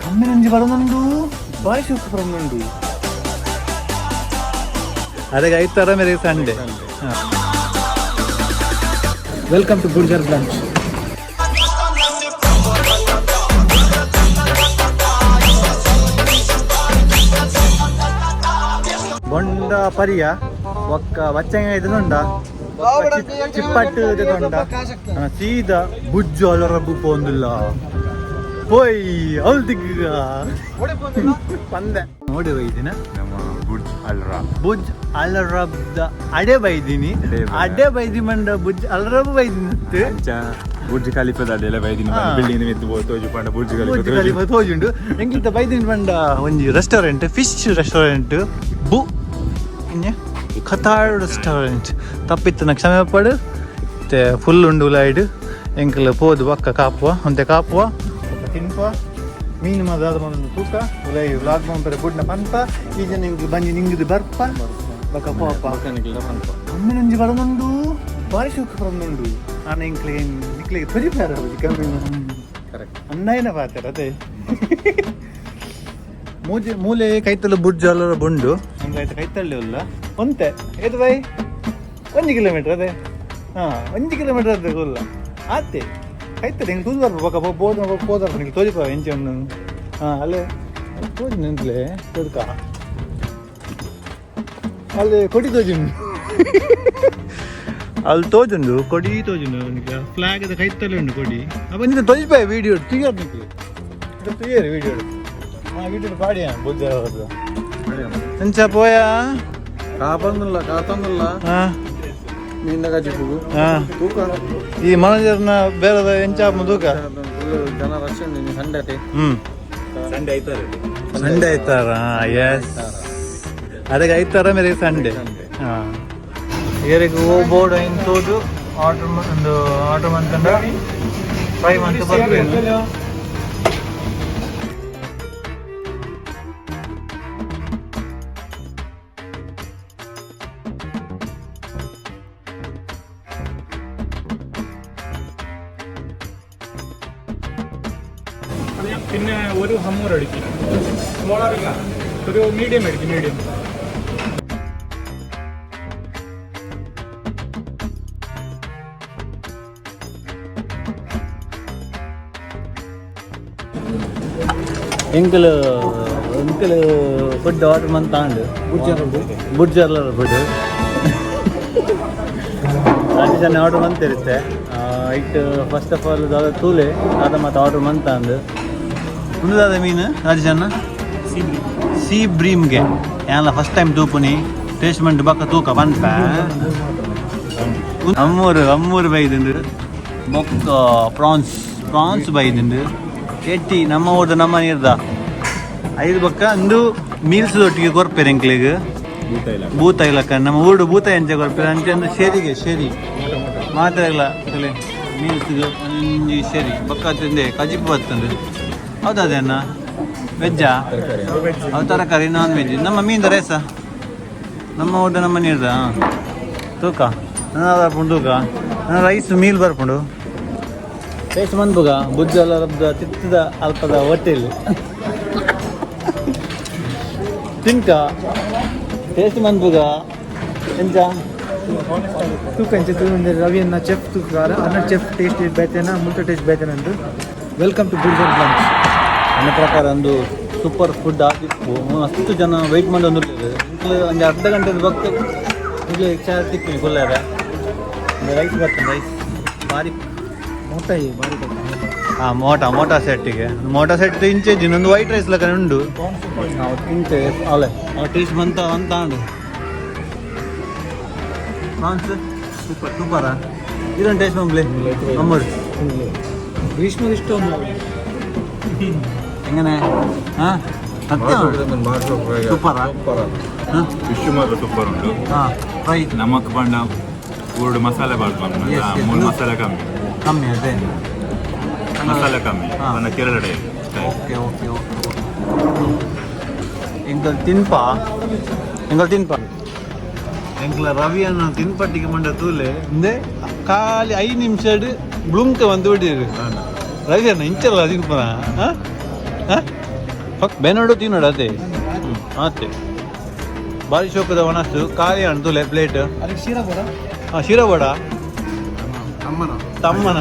ಅಮ್ಮನಂಜಿ ಬರೋನುಂಡು bye super ಬರೋನುಂಡು ಅದಕ್ಕೆ 5 ತರ ಮೇರೆ Sunday. Welcome to Burj lunch. ಬೊಂಡ ಪರಿಯ ಒಕ್ಕ ಬಚ್ಚಂಗ ಇದನ್ನುಂಡ ಚಿಪ್ಪಟ್ಟು ಇದೊಂಡ ಸೀದಾ ಬುಜ್ಜು ಅಲರಬ್ಬು ಪೋಂದಿಲ್ಲ ಹೋಯ್ ಅವಳು ದಿಗ್ಗ ಪಂದೆ ನೋಡಿ ಬೈದಿನ ನಮ್ಮ ಬುಜ್ ಅಲ್ರಬ್ದ ಅಡೆ ಬೈದಿನಿ ಅಡೆ ಬೈದಿ ಮಂಡ ಬುಜ್ ಅಲ್ರಬ್ ಬೈದಿನಿ ಬುರ್ಜ್ ಖಲೀಫದ ಅಡ್ಡೆಲ್ಲ ಬೈದಿನಿ ಬಿಲ್ಡಿಂಗ್ ಮೆದ್ದು ತೋಜು ಪಂಡ ಬುರ್ಜ್ ಖಲೀಫಾ ತೋಜುಂಡು ಎಂಗಿಂತ ಬೈದಿನಿ ಮಂಡ ಒಂಜಿ ರೆಸ್ಟೋರೆಂಟ್ ಫಿಶ್ ರೆಸ್ಟೋರೆಂಟ್ ಬು ಇನ್ನೆ ಖತಾರ್ ರೆಸ್ಟೋರೆಂಟ್ ತಪ್ಪಿತ್ತು ಕ್ಷಮೆ ಪಡು ಮತ್ತೆ ಫುಲ್ ಉಂಡು ಉಲಾಯ್ಡು ಎಂಕಲ್ ಪೋದು ಪಕ್ಕ ಕಾಪುವ ಒಂತೆ ಕಾಪುವ ತಿನ್ಪ ಮೀನು ಮದಾದ ಒಂದು ತೂಕ ಉಲಾಯಿ ವ್ಲಾಗ್ ಮಾಡ್ತಾರೆ ಬುಡ್ನ ಪಂಪ ಈಗ ನಿಂಗೆ ಬಂದು ನಿಂಗಿದು ಬರ್ಪ ಬಕ ಪೋಪ ಅಮ್ಮನಂಜಿ ಬರೋನುಂಡು ಬಾರಿ ಸೂಕ್ ಬರೋನುಂಡು ನಾನು ನಿಕ್ಲಿಗೆ ತೊರಿಪಾರ ಕಮ್ಮಿ ಅನ್ನಯ್ಯನ ಪಾತ್ರ ಅದೇ ಮೂಲೆ ಕೈತಲ್ಲ ಬುಡ್ಜ್ ಅಲ್ಲರ ಬುಂಡು ಹಂಗಾಯ್ತು ಕೈತಳ್ಳಿ ಅಲ್ಲ ಒಂತೆ ಏದು ಬೈ 1 ಕಿಲೋಮೀಟರ್ ಅದೇ 1 ಕಿಲೋಮೀಟರ್ ಅದೇ ಗೊಲ್ಲ ಆತೆ ಕೈತಲ್ಲ ಹಿಂಗೆ ತೂದು ಬರ್ಬ ಬಕ ಹೋದ್ರ ನಿಂಗೆ ತೋರಿಪ ಎಂಚನ್ನು ಅಲ್ಲೇ ತೋಜು ನಿಂತಲೇ ತೋದ್ಕ ಅಲ್ಲೇ ಕೊಡಿ ತೋಜುಂಡು ಅಲ್ಲಿ ತೋಜುಂಡು ಕೊಡಿ ತೋಜುಂಡು ಫ್ಲಾಗ್ ಅದ ಕೈತಲ್ಲಿ ಉಂಡು ಕೊಡಿ ಬಂದಿದ್ದ ತೊಯ್ಪಾಯ ವೀಡಿಯೋ ತುಯ್ಯಾರ ನಿಂಗೆ ತುಯ್ಯಾರಿ ವೀಡಿಯೋ వీటిని పాడియా బుజ్జ ఎంచా పోయా ಕಾತಂದಿಲ್ಲ ನಿಂದಾಗ ಚಿಪ್ಪು ಈ ಮನಜರ್ನ ಬೇರೆ ಎಂಚಾ ತೂಕ ಜನ ರಶ್ ಉಂಡು ಸಂಡೇ ಸಂಡೇ ಆಯ್ತಾರ ಎಸ್ ಅದಕ್ಕೆ 5 ತರ ಮೇರೆ ಸಂಡೇ ಏರಿಗೆ ಹೋಗ್ಬೋಡು ಇನ್ನು ತೋದು ಆರ್ಡರ್ ಮಾಡ್ಕೊಂಡ 5 ಮಂತ್ ಬರ್ಬೇಕು. പിന്നെ ഒരു ഹമ്മൂർ അടിക്കും സ്മോളർ ഒരു മീഡിയം അടിക്കും മീഡിയം ಎಂಕಲ್ ಫುಡ್ ಆರ್ಡರ್ ಮಂತ್ ತಾಂಡು ಬುಡ್ಜರ್ಲರ ಫುಡ್ ರಾಜಸ್ಥಾನ ಆರ್ಡರ್ ಮಂತ್ ಇರುತ್ತೆ ಇಟ್ ಫಸ್ಟ್ ಆಫ್ ಆಲ್ ದಾದ ತೂಲೆ ಆದ ಮತ್ತು ಆರ್ಡರ್ ಮಂತ್ ಅಂದು ಮುಂದಾದ ಮೀನು ರಾಜಸ್ಥಾನ ಸೀ ಬ್ರೀಮ್ಗೆ ಎಲ್ಲ ಫಸ್ಟ್ ಟೈಮ್ ತೂಪುನಿ ಟೇಸ್ಟ್ ಮಂಟ್ ಬಕ್ಕ ತೂಕ ಬಂತ ಅಮ್ಮೂರು ಬೈದಿಂಡು ಬೊಕ್ಕ ಪ್ರಾನ್ಸ್ ಬೈದಿಂಡು ಎಟ್ಟಿ ನಮ್ಮ ಊರ್ದ ನಮ್ಮ ನೀರ್ದ 5 ಬಕ್ಕ ಅಂದು ಮೀಲ್ಸ್ ಒಟ್ಟಿಗೆ ಕೊರ್ಪೇರು ಎಂಕ್ಲಿಗೆ ಬೂತ ಇಲ್ಲಕ್ಕ ನಮ್ಮ ಊರು ಬೂತ ಎಂಚ ಕೊರ್ಪೇರು ಅಂಚೆ ಅಂದ್ರೆ ಶೇರಿ ಮಾತ್ರ ಇಲ್ಲ ಮೀಲ್ಸ್ಗೆ ಒಂಜಿ ಶೇರಿ ಬಕ್ಕ ತಿಂದೆ ಕಜಿಪು ಬರ್ತಂದು ಹೌದಾ ಅನ್ನ ವೆಜ್ಜಾ ಅವು ತರಕಾರಿ ನಾನ್ ವೆಜ್ ನಮ್ಮ ಮೀನ್ದ ರೇಸ ನಮ್ಮ ಊಟ ನಮ್ಮ ನೀರ್ದ ತೂಕ ನನ್ನ ಬರ್ಪುಂಡು ತೂಕ ನನ್ನ ರೈಸ್ ಮೀಲ್ ಬರ್ಪುಂಡು ಟೇಸ್ಟ್ ಮಂದ್ಬುಗ ಬುಜ್ಜ ಅಲ್ಲದ ತಿತ್ತದ ಅಲ್ಪದ ಹೋಟೆಲ್ ತಿನ್ಕ ಟೇಸ್ಟ್ ಮಂದ್ಬುಗ ಎಂಚ ತೂಕ ಎಂಚ ತೂಂದೆ ರವಿಯನ್ನ ಚೆಫ್ ತೂಕಾರ ಅನ್ನ ಚೆಫ್ ಟೇಸ್ಟ್ ಬೇತೇನ ಮುಲ್ತ ಟೇಸ್ಟ್ ಬೇತೇನಂದು. Welcome to Burj lunch. ನನ್ನ ಪ್ರಕಾರ ಒಂದು ಸೂಪರ್ ಫುಡ್ ಆಗಿತ್ತು. 10 ಜನ ವೆಯ್ಟ್ ಮಾಡಿ ಬಂದಿರ್ಲಿಲ್ಲ ಒಂದು ಅರ್ಧ ಗಂಟೆ ಭಕ್ತ ಇಲ್ಲಿ ಚಾರ್ ತಿಕ್ಕಿನಿ ಕೊಲ್ಲಾರ ರೈಸ್ ಬರ್ತದೆ ರೈಸ್ ಭಾರಿ ಮೋಟಾ ಸೆಟ್ಟಿಗೆ ಮೋಟಾ ಸೆಟ್ ಇಂಚೆ ಇನ್ನೊಂದು ವೈಟ್ ರೈಸ್ ಲಕ್ಕ ಉಂಡು ಇಂಚೆ ಅಲೆ ಟೇಸ್ಟ್ ಬಂತ ಅಂತ ಉಂಡು ಪ್ರಾನ್ಸ್ ಸೂಪರಾ ಇದೊಂದು ಟೇಸ್ಟ್ ಬಂಬ್ಲೆ ಅಮ್ಮರು ಗ್ರೀಷ್ಮ ಇಷ್ಟ എങ്ങനെ സൂപ്പറാ ಫಿಶ್ ಮಾತ್ರ ಸೂಪರ್ ಉಂಟು. ಫ್ರೈ ನಮಕ್ ಬಂಡ ಊರ್ಡು ಮಸಾಲೆ ಬಾಳ್ಕೊಂಡು ಮೂರು ಮಸಾಲೆ ಕಮ್ಮಿ ಅದೇ ಮಸಾಲೆ ಕಮ್ಮಿ ನನ್ನ ಕೇರಳ ಟೈಪ್. ಓಕೆ ಎಂಕಲ್ ತಿನ್ಪ ಎಂಕಲ ರವಿಯನ್ನು ತಿನ್ಪಟ್ಟಿಗೆ ಮಂಡ ತೂಲೆ ಅಂದ್ರೆ ಖಾಲಿ 5 ನಿಮಿಷ ಬ್ಲುಂಕ ಬಂದು ಬಿಟ್ಟಿರು ರವಿಯನ್ನ ಇಂಚಲ್ಲ ತಿನ್ಪನ ಬೆನ್ನೋಡು ತಿನ್ನೋಡು ಅದೇ ಮತ್ತೆ ಬಾರಿ ಶೋಕದ ಒಣಸು ಖಾಲಿ ಅಣ್ತುಲೆ ಪ್ಲೇಟ್ ಅದಕ್ಕೆ ಶಿರಾ ಬೋಡ ಹಾಂ ಶಿರಾ ವಡ ತಮ್ಮನ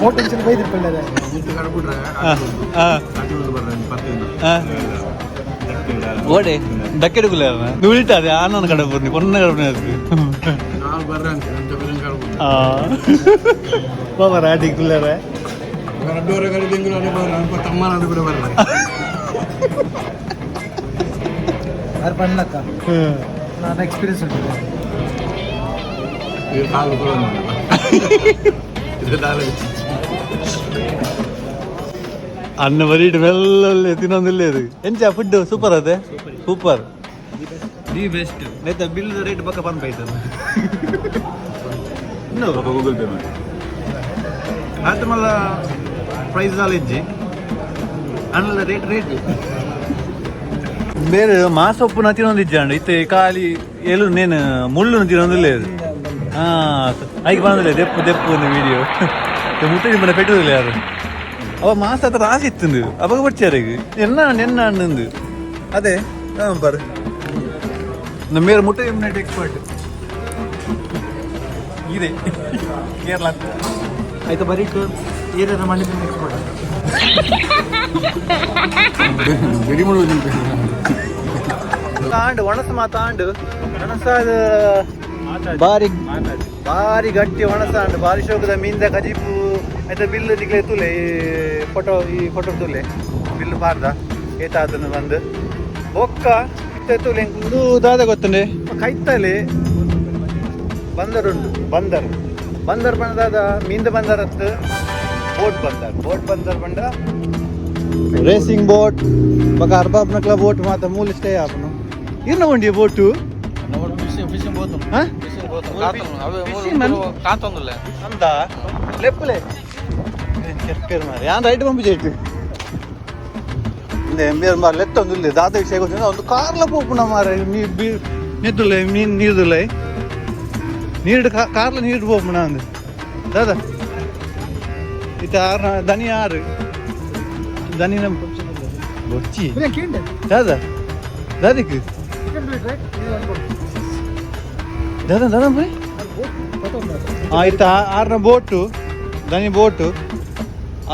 ಹೋಟೆಲ್ ಬೈದಿರ್ಕೊಳ್ಳದೆ ಓಡೆ ಡಕ್ಕೆಡುಗುಲ ಉಳಿತದೆ ಆನನ ಕಡೆ ಬರ್ನಿ ಪೊನ್ನ ಕಡೆ ಬಾಬಾರ ಆಟಿಗುಲ್ಲರ ಯಾರು ಪಣ್ಣಕ್ಕ ನಾನು ಎಕ್ಸ್ಪೀರಿಯನ್ಸ್ ಉಂಟು ಅನ್ನ ಬರೀಟ್ ಮೆಲ್ಲಲ್ಲಿ ತಿನ್ನೊಂದಿಲ್ಲ ಇದು ಎಂಚ ಫುಡ್ ಸೂಪರ್ ಅದೇ ಸೂಪರ್ ದಿ ಬೆಸ್ಟ್ ನೈತ ಬಿಲ್ ರೇಟ್ ಪಕ್ಕ ಬಂದ್ ಆಯ್ತದ ಇನ್ನು ಗೂಗಲ್ ಪೇ ಮಾಡಿ ಆತ ಮಲ್ಲ ಪ್ರೈಸ್ ನಾಲೆಜ್ಜಿ ಅನ್ನಲ್ಲ ರೇಟ್ ಬೇರೆ ಮಾಸ ಉಪ್ಪುನ ತಿನ್ನೊಂದಿಜ್ಜಾಂಡು ಇತ್ತೆ ಖಾಲಿ ಎಲು ನೇನು ಮುಳ್ಳು ತಿನ್ನೊಂದಿಲ್ಲ ಇದು ಐಗೆ ಬಂದಿಲ್ಲ ದೆಪ್ಪು ಒಂದು ವಿಡಿಯೋ ಮುಟ್ಟಿ ಮನೆ ಪೆಟ್ಟಿಲ್ಲ ಯಾರು ಅವ ಮಾಸ ಹತ್ರ ಆಸೆ ಇತ್ತು ಅವಾಗ ಬರ್ಚಾರ ಈಗ ಎನ್ನ ಹಣ್ಣು ಅದೇ ಬರ್ ನಮ್ಮ ಮೇಲೆ ಮುಟ್ಟಿ ಯುನೈಟ್ ಎಕ್ಸ್ಪರ್ಟ್ ಇದೆ ಕೇರಳ ಆಯ್ತು ಬರೀಟು ಏನಾದ್ರು ಮಾಡಿ ಎಕ್ಸ್ಪೋರ್ಟ್ ತಾಂಡು ಒಣಸ ಮಾತಾಂಡು ಒಣಸಾದ ಬಾರಿ ಗಟ್ಟಿ ಒಣಸಾಂಡು ಬಾರಿ ಶೋಕದ ಮೀನ್ದ ಕಜಿಪು ಆಯ್ತಾ ಬಿಲ್ಲು ನಿಕ್ಲೆ ತುಲೆ ಈ ಫೋಟೋ ತುಲೆ ಬಿಲ್ಲು ಪಾರ್ದ ಏತಾದನ್ನು ಬಂದು ಬೊಕ್ಕ ತುಲೆ ಒಂದು ದಾದ ಗೊತ್ತಂಡೆ ಕೈತಲೆ ಬಂದರುಂಡು ಬಂದರ್ ಬಂದಾದ ಮೀಂದ ಬಂದರತ್ತು ಬೋಟ್ ಬಂದರ್ ಬಂಡ ರೇಸಿಂಗ್ ಬೋಟ್ ಬಕ ಅರ್ಬಾಬ್ ನಕ್ಲ ಬೋಟ್ ಮಾತ ಮೂಲ ಸ್ಟೇ ಆಪನು ಇರ್ನ ಉಂಡಿ ಬೋಟು ಫಿಶಿಂಗ್ ಬೋತು ಅಂದ ಲೆಪ್ಪಲೆ ಕೆಪ್ಪೇರು ಮಾರಿ ಯಾನ್ ರೈಟ್ ಬಂಪು ಜೈಟು ಎಂಬೇರು ಮಾರಿ ಲೆತ್ತ ಒಂದು ದಾದ ವಿಷಯ ಗೊತ್ತಿಲ್ಲ ಒಂದು ಕಾರ್ಲ ಪೋಪುನ ಮಾರ ನಿದ್ದುಲೆ ಮೀನು ನೀರ್ದುಲೆ ನೀರು ಕಾರ್ಲ ನೀರು ಪೋಪುನ ಅಂದು ದಾದಾ ಇತ್ತ ದನಿ ಆರು ದನಿ ನಮ್ಮ ಬೊಚ್ಚಿ ದಾದಾ ದಾದಿಕ್ ದಾದಾ ಬೈ ಆಯ್ತಾ ಆರ್ನ ಬೋಟು ದನಿ ಬೋಟು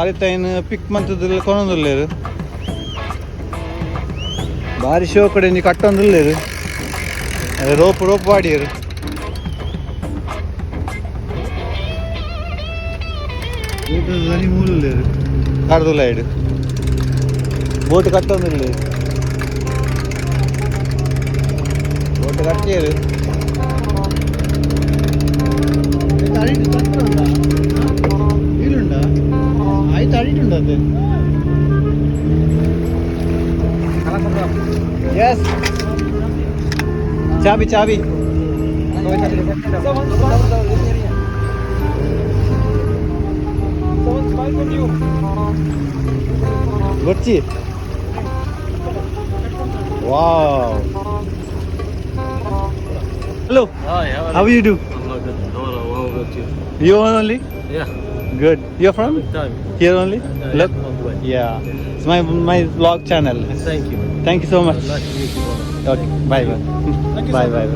ಆಯ್ತಾ ಏನು ಪಿಕ್ ಮಂತದಿಲ್ಲ ಕೊನೊಂದಿಲ್ಲ ಭಾರಿ ಶೋ ಕಡೆ ನೀ ಕಟ್ಟೊಂದಿಲ್ಲ ರೋಪ್ ವಾಡಿಯರು ದನಿ ಮೂಲ ಕಡ್ದುಲ್ಲ ಇಡು ಬೋಟ್ ಕಟ್ಟೊಂದಿಲ್ಲ ಬೋಟ್ ಕಟ್ಟಿಯರು വീടുണ്ടാ ആയിട്ട് അടിയിട്ടുണ്ടോ അത് yes Xabi Kochi wow hello how you do you only Yeah. Good. You're from? Time. Here only? Yeah, Look. from Dubai. Yeah. It's my vlog channel. Thank you. Thank you so much. Nice to meet you. Okay. Bye. Bye.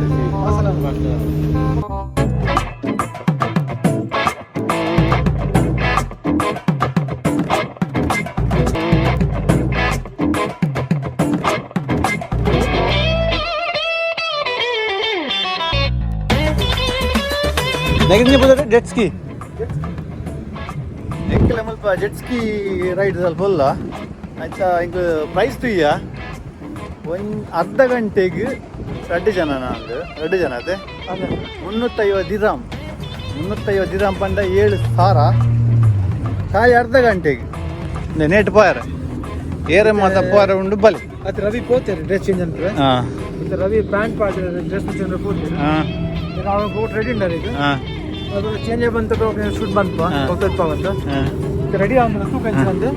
ನೆಗಡಿ ಬೋದ jet ಸ್ಕಿ ಎಂಕಲ ಮಲ್ಪ jet ಸ್ಕಿ ride ಸ್ವಲ್ಪ ಅಲ್ಲ ಆಯ್ತಾ ಇಂಕ price ತುಯ್ಯ ಒಂದು ಅರ್ಧ ಗಂಟೆಗೆ 2 ಜನ ಅದೇ 350 ದಿರಾಮ್ ಪಂಡ 7,000 ಖಾಲಿ ಅರ್ಧ ಗಂಟೆಗೆ ನೆಟ್ ಪಾರ ಏರೆ ಮಾತ ಪಾರ ಉಂಡು ಬಲಿ ಅದು ರವಿ ಪೋತೇರಿ ಡ್ರೆಸ್ ಚೇಂಜ್ ಅಂತ ಹಾಂ Ravi pant part dress change ಪೋತೇರಿ ಹಾಂ ನಾವು ಬೋಟ್ ರೆಡಿ ಉಂಡಾರ ಈಗ ಹಾಂ ಅದು ಚೇಂಜ್ ಬಂತು ಶೂಟ್ ಬಂತು ಹೋಗ್ತಪ್ಪ ಬಂತು ರೆಡಿ ಆಗ ತೂಕ ಬಂದು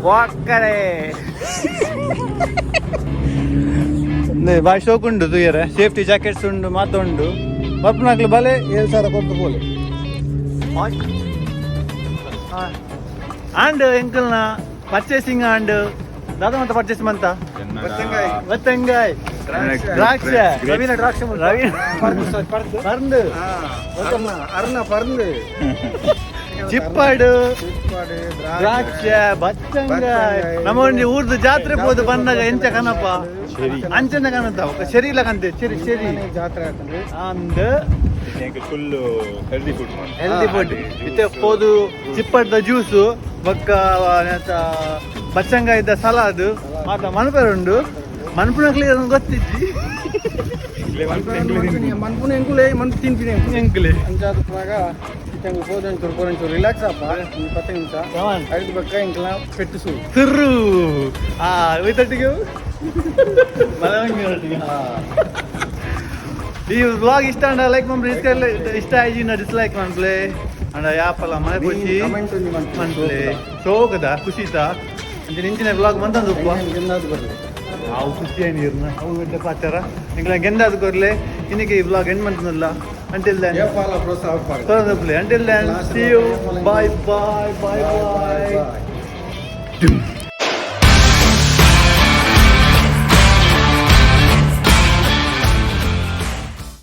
ವಾಕರೆ ಭಾಳ ಶೋಕ್ ಉಂಡು ತುಯ್ಯರೆ ಸೇಫ್ಟಿ ಜಾಕೆಟ್ಸ್ ಉಂಡು ಮಾತುಂಡು ಪರ್ಪನಾಗ್ಲು ಬಲೆ 7,000 ಕೊಟ್ಟು ಬೋಲೆ ಅಂಡ್ ಎಂಕಲ್ನ ಪರ್ಚೇಸಿಂಗ್ ಅಂಡ್ ದಾದ ಮತ್ತೆ ಪರ್ಚೇಸ್ ಮಂತ ಬತ್ತಂಗಾಯ್ ದ್ರಾಕ್ಷ ರವೀನ ದ್ರಾಕ್ಷ ರವೀನ ಪರ್ಂದು ಪರ್ಂದು ಚಿಪ್ಪಾಡು ದ್ರಾಕ್ಷ ಬತ್ತಂಗಾಯ್ ನಮ್ಮ ಒಂದು ಊರ್ದು ಜಾತ್ರೆ ಹೋದು ಬಂದಾಗ ಎಂಚ ಕನಪ ಅಂಚನ ಕನಂತ ಶರಿ ಇಲ್ಲ ಕಂತೆ ಶರಿ ಜಾತ್ರೆ ಆಗ್ತದೆ ಅಂದ್ ಫುಲ್ ಹೆಲ್ದಿ ಫುಡ್ ಫುಡ್ ಇತ್ತೆ ಹೋದು ಚಿಪ್ಪಡ್ದ ಜ್ಯೂಸು ಬೊಕ್ಕ ಬಚ್ಚಂಗಾಯ್ದ ಸಲಾದ್ ಮಾತ ಮನ್ಪೇರುಂಡು ಮನ್ಪುನಕ್ಲಿ ಗೊತ್ತಿಜ್ಜಿ ಮನ್ಪುನ ಎಂಕುಲೆ ಮನ್ ತಿನ್ಪಿನಿ ಎಂಕ್ಲೆ ಅಂಚಾದ ಇತ್ತಂಗೆ ಪೋದಂಚೂರು ರಿಲ್ಯಾಕ್ಸ್ ಅಪ್ಪ 10 ನಿಮಿಷ 5 ಬಕ್ಕ ಇಂಕಲ ಪೆಟ್ಟಿಸು ತಿರ್ರು ವಿತಟ್ಟಿಗೆ ಈ ವ್ಲಾಗ್ ಇಷ್ಟ ಅಂಡ ಲೈಕ್ ಮಾಡ್ರಿ ಇಷ್ಟ ಆಯ್ತು ಡಿಸ್ಲೈಕ್ ಮಾಡ್ಲೆ ಅಂಡ ಯಾಪಲ್ಲ ಮನೆ ಕೊಚ್ಚಿ ಮಾಡ್ಲೆ ಶೋಕದ ಖುಷಿತಾ ಅಂತ ನಿಂಚಿನ ವ್ಲಾಗ್ ಬಂತಂದು ಅವು ಖುಷಿ ಏನಿರ್ನ ಅವು ಬಿಟ್ಟ ಪಾಚಾರ ನಿಂಗಳ ಗೆಂದಾದ ಕೊರ್ಲೆ ಇನ್ನಕ್ಕೆ ಈ ವ್ಲಾಗ್ ಎಂಡ್ ಮಾಡ್ತನಲ್ಲ until then until then see you bye bye